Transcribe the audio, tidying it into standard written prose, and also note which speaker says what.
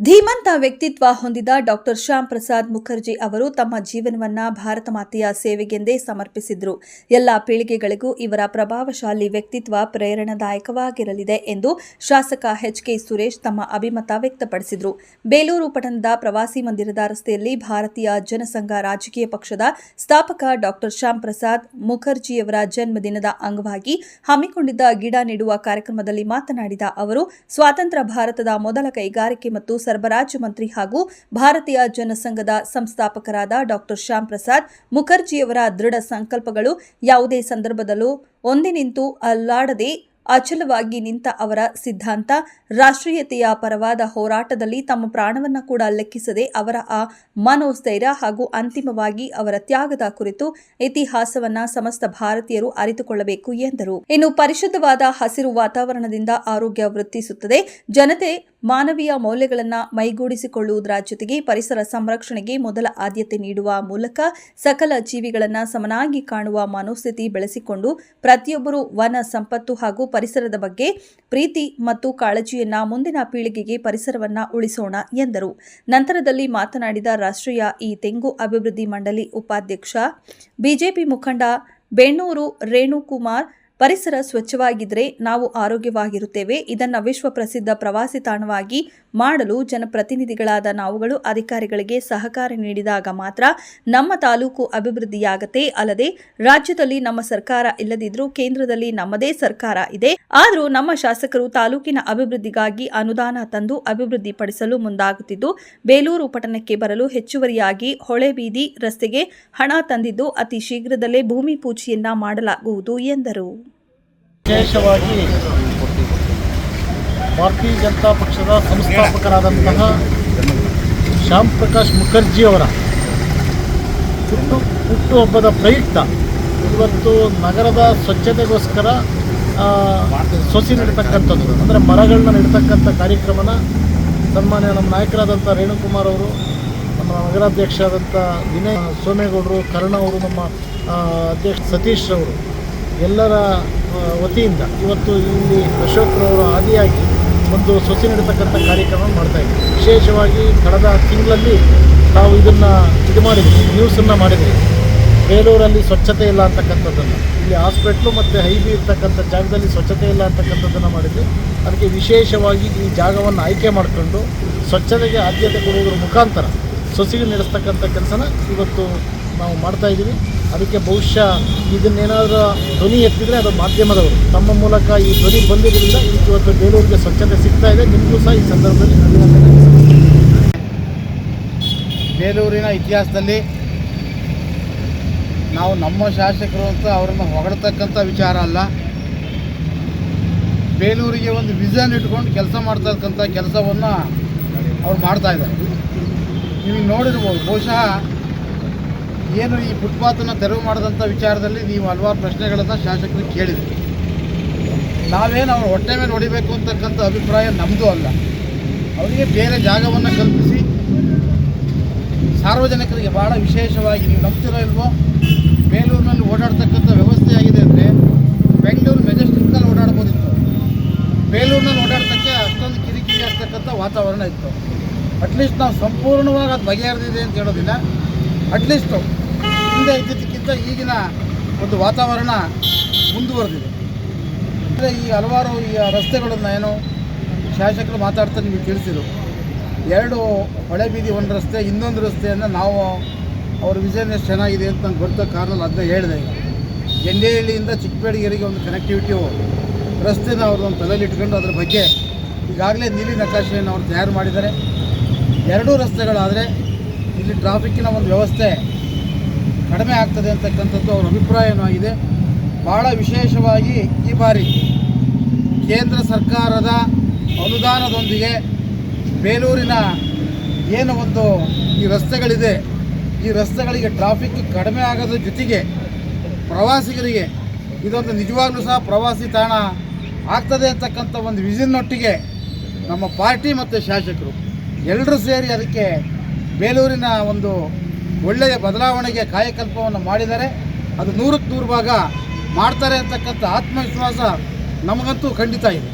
Speaker 1: ಧೀಮಂತ ವ್ಯಕ್ತಿತ್ವ ಹೊಂದಿದ ಡಾಕ್ಟರ್ ಶ್ಯಾಮ್ ಪ್ರಸಾದ್ ಮುಖರ್ಜಿ ಅವರು ತಮ್ಮ ಜೀವನವನ್ನ ಭಾರತ ಮಾತೆಯ ಸೇವೆಗೆಂದೇ ಸಮರ್ಪಿಸಿದ್ರು. ಎಲ್ಲ ಪೀಳಿಗೆಗಳಿಗೂ ಇವರ ಪ್ರಭಾವಶಾಲಿ ವ್ಯಕ್ತಿತ್ವ ಪ್ರೇರಣಾದಾಯಕವಾಗಿರಲಿದೆ ಎಂದು ಶಾಸಕ ಎಚ್.ಕೆ. ಸುರೇಶ್ ತಮ್ಮ ಅಭಿಮತ ವ್ಯಕ್ತಪಡಿಸಿದರು. ಬೇಲೂರು ಪಟ್ಟಣದ ಪ್ರವಾಸಿ ಮಂದಿರದ ರಸ್ತೆಯಲ್ಲಿ ಭಾರತೀಯ ಜನಸಂಘ ರಾಜಕೀಯ ಪಕ್ಷದ ಸ್ಥಾಪಕ ಡಾಕ್ಟರ್ ಶ್ಯಾಮ್ ಪ್ರಸಾದ್ ಮುಖರ್ಜಿಯವರ ಜನ್ಮದಿನದ ಅಂಗವಾಗಿ ಹಮ್ಮಿಕೊಂಡಿದ್ದ ಗಿಡ ನೆಡುವ ಕಾರ್ಯಕ್ರಮದಲ್ಲಿ ಮಾತನಾಡಿದ ಅವರು, ಸ್ವಾತಂತ್ರ್ಯ ಭಾರತದ ಮೊದಲ ಕೈಗಾರಿಕೆ ಮತ್ತು ಸರಬರಾಜು ಮಂತ್ರಿ ಹಾಗೂ ಭಾರತೀಯ ಜನಸಂಘದ ಸಂಸ್ಥಾಪಕರಾದ ಡಾಕ್ಟರ್ ಶ್ಯಾಮ್ ಪ್ರಸಾದ್ ಮುಖರ್ಜಿಯವರ ದೃಢ ಸಂಕಲ್ಪಗಳು ಯಾವುದೇ ಸಂದರ್ಭದಲ್ಲೂ ಒಂದಿನಿಂತೂ ಅಲ್ಲಾಡದೆ ಅಚಲವಾಗಿ ನಿಂತ ಅವರ ಸಿದ್ಧಾಂತ, ರಾಷ್ಟ್ರೀಯತೆಯ ಪರವಾದ ಹೋರಾಟದಲ್ಲಿ ತಮ್ಮ ಪ್ರಾಣವನ್ನು ಕೂಡ ಲೆಕ್ಕಿಸದೆ ಅವರ ಆ ಮನೋಸ್ಥೈರ್ಯ ಹಾಗೂ ಅಂತಿಮವಾಗಿ ಅವರ ತ್ಯಾಗದ ಕುರಿತು ಇತಿಹಾಸವನ್ನ ಸಮಸ್ತ ಭಾರತೀಯರು ಅರಿತುಕೊಳ್ಳಬೇಕು ಎಂದರು. ಇನ್ನು ಪರಿಶುದ್ಧವಾದ ಹಸಿರು ವಾತಾವರಣದಿಂದ ಆರೋಗ್ಯ ವೃದ್ಧಿಸುತ್ತದೆ. ಜನತೆ ಮಾನವೀಯ ಮೌಲ್ಯಗಳನ್ನು ಮೈಗೂಡಿಸಿಕೊಳ್ಳುವುದರ ಜೊತೆಗೆ ಪರಿಸರ ಸಂರಕ್ಷಣೆಗೆ ಮೊದಲ ಆದ್ಯತೆ ನೀಡುವ ಮೂಲಕ ಸಕಲ ಜೀವಿಗಳನ್ನು ಸಮನಾಗಿ ಕಾಣುವ ಮನೋಸ್ಥಿತಿ ಬೆಳೆಸಿಕೊಂಡು ಪ್ರತಿಯೊಬ್ಬರೂ ವನ ಸಂಪತ್ತು ಹಾಗೂ ಪರಿಸರದ ಬಗ್ಗೆ ಪ್ರೀತಿ ಮತ್ತು ಕಾಳಜಿಯನ್ನ ಮುಂದಿನ ಪೀಳಿಗೆಗೆ ಪರಿಸರವನ್ನ ಉಳಿಸೋಣ ಎಂದರು. ನಂತರದಲ್ಲಿ ಮಾತನಾಡಿದ ರಾಷ್ಟ್ರೀಯ ಈ ತೆಂಗು ಅಭಿವೃದ್ಧಿ ಮಂಡಳಿ ಉಪಾಧ್ಯಕ್ಷ ಬಿಜೆಪಿ ಮುಖಂಡ ಬೆಣ್ಣೂರು ರೇಣುಕುಮಾರ್, ಪರಿಸರ ಸ್ವಚ್ಛವಾಗಿದ್ದರೆ ನಾವು ಆರೋಗ್ಯವಾಗಿರುತ್ತೇವೆ. ಇದನ್ನು ವಿಶ್ವ ಪ್ರಸಿದ್ಧ ಪ್ರವಾಸಿ ತಾಣವಾಗಿ ಮಾಡಲು ಜನಪ್ರತಿನಿಧಿಗಳಾದ ನಾವುಗಳು ಅಧಿಕಾರಿಗಳಿಗೆ ಸಹಕಾರ ನೀಡಿದಾಗ ಮಾತ್ರ ನಮ್ಮ ತಾಲೂಕು ಅಭಿವೃದ್ಧಿಯಾಗತ್ತೆ. ಅಲ್ಲದೆ ರಾಜ್ಯದಲ್ಲಿ ನಮ್ಮ ಸರ್ಕಾರ ಇಲ್ಲದಿದ್ರೂ ಕೇಂದ್ರದಲ್ಲಿ ನಮ್ಮದೇ ಸರ್ಕಾರ ಇದೆ. ಆದರೂ ನಮ್ಮ ಶಾಸಕರು ತಾಲೂಕಿನ ಅಭಿವೃದ್ಧಿಗಾಗಿ ಅನುದಾನ ತಂದು ಅಭಿವೃದ್ಧಿಪಡಿಸಲು ಮುಂದಾಗುತ್ತಿದ್ದು, ಬೇಲೂರು ಪಟ್ಟಣಕ್ಕೆ ಬರಲು ಹೆಚ್ಚುವರಿಯಾಗಿ ಹೊಳೆಬೀದಿ ರಸ್ತೆಗೆ ಹಣ ತಂದಿದ್ದು ಅತಿ ಶೀಘ್ರದಲ್ಲೇ ಭೂಮಿ ಪೂಜೆಯನ್ನ ಮಾಡಲಾಗುವುದು ಎಂದರು.
Speaker 2: ವಿಶೇಷವಾಗಿ ಭಾರತೀಯ ಜನತಾ ಪಕ್ಷದ ಸಂಸ್ಥಾಪಕರಾದಂತಹ ಶ್ಯಾಮ್ ಪ್ರಕಾಶ್ ಮುಖರ್ಜಿಯವರ ಹುಟ್ಟುಹಬ್ಬದ ಪ್ರಯುಕ್ತ ಇವತ್ತು ನಗರದ ಸ್ವಚ್ಛತೆಗೋಸ್ಕರ ಸೊಸಿ ನೆಡ್ತಕ್ಕಂಥದ್ದು, ಅಂದರೆ ಮರಗಳನ್ನ ನೆಡ್ತಕ್ಕಂಥ ಕಾರ್ಯಕ್ರಮನ ಸನ್ಮಾನ್ಯ ನಮ್ಮ ನಾಯಕರಾದಂಥ ರೇಣುಕುಮಾರ್ ಅವರು, ನಮ್ಮ ನಗರಾಧ್ಯಕ್ಷರಾದಂಥ ವಿನಯ್ ಸೋಮೇಗೌಡರು, ಕರ್ಣ ಅವರು, ನಮ್ಮ ಅಧ್ಯಕ್ಷ ಸತೀಶ್ ಅವರು ಎಲ್ಲರ ವತಿಯಿಂದ ಇವತ್ತು ಇಲ್ಲಿ ಅಶೋಕ್ರವರು ಆದಿಯಾಗಿ ಒಂದು ಸೊಸಿ ನೆಡತಕ್ಕಂಥ ಕಾರ್ಯಕ್ರಮ ಮಾಡ್ತಾಯಿದ್ದೀವಿ. ವಿಶೇಷವಾಗಿ ಕಳೆದ ತಿಂಗಳಲ್ಲಿ ನಾವು ಇದನ್ನು ಮಾಡಿದ್ವಿ, ನ್ಯೂಸನ್ನು ಮಾಡಿದ್ವಿ. ಬೇಲೂರಲ್ಲಿ ಸ್ವಚ್ಛತೆ ಇಲ್ಲ ಅಂತಕ್ಕಂಥದ್ದನ್ನು, ಇಲ್ಲಿ ಹಾಸ್ಪಿಟ್ಲು ಮತ್ತು ಹೈಬಿ ಇರ್ತಕ್ಕಂಥ ಜಾಗದಲ್ಲಿ ಸ್ವಚ್ಛತೆ ಇಲ್ಲ ಅಂತಕ್ಕಂಥದ್ದನ್ನು ಮಾಡಿದ್ವಿ. ಅದಕ್ಕೆ ವಿಶೇಷವಾಗಿ ಈ ಜಾಗವನ್ನು ಆಯ್ಕೆ ಮಾಡಿಕೊಂಡು ಸ್ವಚ್ಛತೆಗೆ ಆದ್ಯತೆ ಕೊಡುವುದರ ಮುಖಾಂತರ ಸೊಸಿಗೆ ನಡೆಸ್ತಕ್ಕಂಥ ಕೆಲಸನ ಇವತ್ತು ನಾವು ಮಾಡ್ತಾಯಿದ್ದೀವಿ. ಅದಕ್ಕೆ ಬಹುಶಃ ಇದನ್ನೇನಾದರೂ ಧ್ವನಿ ಎತ್ತಿದರೆ ಅದು ಮಾಧ್ಯಮದವರು ತಮ್ಮ ಮೂಲಕ ಈ ಧ್ವನಿ ಬಂದಿದ್ದರಿಂದ ಇವತ್ತು ಬೇಲೂರಿಗೆ ಸ್ವಚ್ಛತೆ ಸಿಗ್ತಾ ಇದೆ. ನಿಮಗೂ ಸಹ ಈ ಸಂದರ್ಭದಲ್ಲಿ ಅಭಿನಂದನೆ.
Speaker 3: ಬೇಲೂರಿನ ಇತಿಹಾಸದಲ್ಲಿ ನಾವು ನಮ್ಮ ಶಾಸಕರು ಅಂತ ಅವರನ್ನು ಹೊಗಳ್ತಕ್ಕಂಥ ವಿಚಾರ ಅಲ್ಲ. ಬೇಲೂರಿಗೆ ಒಂದು ವಿಷನ್ ಇಟ್ಕೊಂಡು ಕೆಲಸ ಮಾಡ್ತಕ್ಕಂಥ ಕೆಲಸವನ್ನು ಅವ್ರು ಮಾಡ್ತಾಯಿದ್ದಾರೆ. ನೀವು ನೋಡಿರ್ಬೋದು, ಬಹುಶಃ ಏನು ಈ ಫುಟ್ಪಾತನ್ನು ತೆರವು ಮಾಡಿದಂಥ ವಿಚಾರದಲ್ಲಿ ನೀವು ಹಲವಾರು ಪ್ರಶ್ನೆಗಳನ್ನು ಶಾಸಕರು ಕೇಳಿದ್ರಿ. ನಾವೇನು ಅವ್ರ ಹೊಟ್ಟೆ ಮೇಲೆ ಹೊಡಿಬೇಕು ಅಂತಕ್ಕಂಥ ಅಭಿಪ್ರಾಯ ನಮ್ಮದು ಅಲ್ಲ. ಅವರಿಗೆ ಬೇರೆ ಜಾಗವನ್ನು ಕಲ್ಪಿಸಿ ಸಾರ್ವಜನಿಕರಿಗೆ ಭಾಳ ವಿಶೇಷವಾಗಿ, ನೀವು ನಂಬ್ತಿರೋ ಇಲ್ವೋ, ಬೇಲೂರಿನಲ್ಲಿ ಓಡಾಡ್ತಕ್ಕಂಥ ವ್ಯವಸ್ಥೆ ಆಗಿದೆ ಅಂದರೆ ಬೆಂಗಳೂರು ಮೆಜೆಸ್ಟಿಕ್ನಲ್ಲಿ ಓಡಾಡ್ಬೋದಿತ್ತು. ಬೇಲೂರಿನಲ್ಲಿ ಓಡಾಡ್ತಕ್ಕೆ ಅಷ್ಟೊಂದು ಕಿರಿಕಿರಿ ಆಗ್ತಕ್ಕಂಥ ವಾತಾವರಣ ಇತ್ತು. ಅಟ್ಲೀಸ್ಟ್ ನಾವು ಸಂಪೂರ್ಣವಾಗಿ ಅದು ಬಗೆಹರಿದಿದೆ ಅಂತ ಹೇಳೋದಿಲ್ಲ, ಅಟ್ಲೀಸ್ಟು ಹಿಂದೆ ಇದ್ದಿದ್ದಕ್ಕಿಂತ ಈಗಿನ ಒಂದು ವಾತಾವರಣ ಮುಂದುವರೆದಿದೆ. ಅಂದರೆ ಈ ಹಲವಾರು ಈ ರಸ್ತೆಗಳನ್ನು ಏನು ಶಾಸಕರು ಮಾತಾಡ್ತಾ ನಿಮಗೆ ತಿಳಿಸಿದರು. 2 ಹೊಳೆಬೀದಿ ಒಂದು ರಸ್ತೆ, ಇನ್ನೊಂದು ರಸ್ತೆಯನ್ನು ನಾವು ಅವ್ರ ವಿಷನ್ ಎಷ್ಟು ಚೆನ್ನಾಗಿದೆ ಅಂತ ನಂಗೆ ಗೊತ್ತ ಕಾರಣದಲ್ಲಿ ಅದನ್ನ ಹೇಳಿದೆ. ಈಗ ಗೆಂಡೇಹಳ್ಳಿಯಿಂದ ಚಿಕ್ಕಬೇಡಿಗೆರೆಗೆ ಒಂದು ಕನೆಕ್ಟಿವಿಟಿ ರಸ್ತೆನ ಅವರು ಒಂದು ತಲೆಯಲ್ಲಿ ಇಟ್ಕೊಂಡು ಅದ್ರ ಬಗ್ಗೆ ಈಗಾಗಲೇ ನೀಲಿ ನಕಾಶೆಯನ್ನು ಅವರು ತಯಾರು ಮಾಡಿದ್ದಾರೆ. 2 ರಸ್ತೆಗಳಾದರೆ ಇಲ್ಲಿ ಟ್ರಾಫಿಕ್ಕಿನ ಒಂದು ವ್ಯವಸ್ಥೆ ಕಡಿಮೆ ಆಗ್ತದೆ ಅಂತಕ್ಕಂಥದ್ದು ಅವರ ಅಭಿಪ್ರಾಯವೂ ಆಗಿದೆ. ಭಾಳ ವಿಶೇಷವಾಗಿ ಈ ಬಾರಿ ಕೇಂದ್ರ ಸರ್ಕಾರದ ಅನುದಾನದೊಂದಿಗೆ ಬೇಲೂರಿನ ಏನು ಒಂದು ಈ ರಸ್ತೆಗಳಿದೆ, ಈ ರಸ್ತೆಗಳಿಗೆ ಟ್ರಾಫಿಕ್ ಕಡಿಮೆ ಆಗೋದ್ರ ಜೊತೆಗೆ ಪ್ರವಾಸಿಗರಿಗೆ ಇದೊಂದು ನಿಜವಾಗ್ಲೂ ಸಹ ಪ್ರವಾಸಿ ತಾಣ ಆಗ್ತದೆ ಅಂತಕ್ಕಂಥ ಒಂದು ವಿಷನ್ನೊಟ್ಟಿಗೆ ನಮ್ಮ ಪಾರ್ಟಿ ಮತ್ತು ಶಾಸಕರು ಎಲ್ಲರೂ ಸೇರಿ ಅದಕ್ಕೆ ಬೇಲೂರಿನ ಒಂದು ಒಳ್ಳೆಯ ಬದಲಾವಣೆಗೆ ಕಾಯಕಲ್ಪವನ್ನು ಮಾಡಿದ್ದಾರೆ. ಅದು 100ಕ್ಕೆ 100 ಭಾಗ ಮಾಡ್ತಾರೆ ಅಂತಕ್ಕಂಥ ಆತ್ಮವಿಶ್ವಾಸ ನಮಗಂತೂ ಖಂಡಿತ ಇದೆ.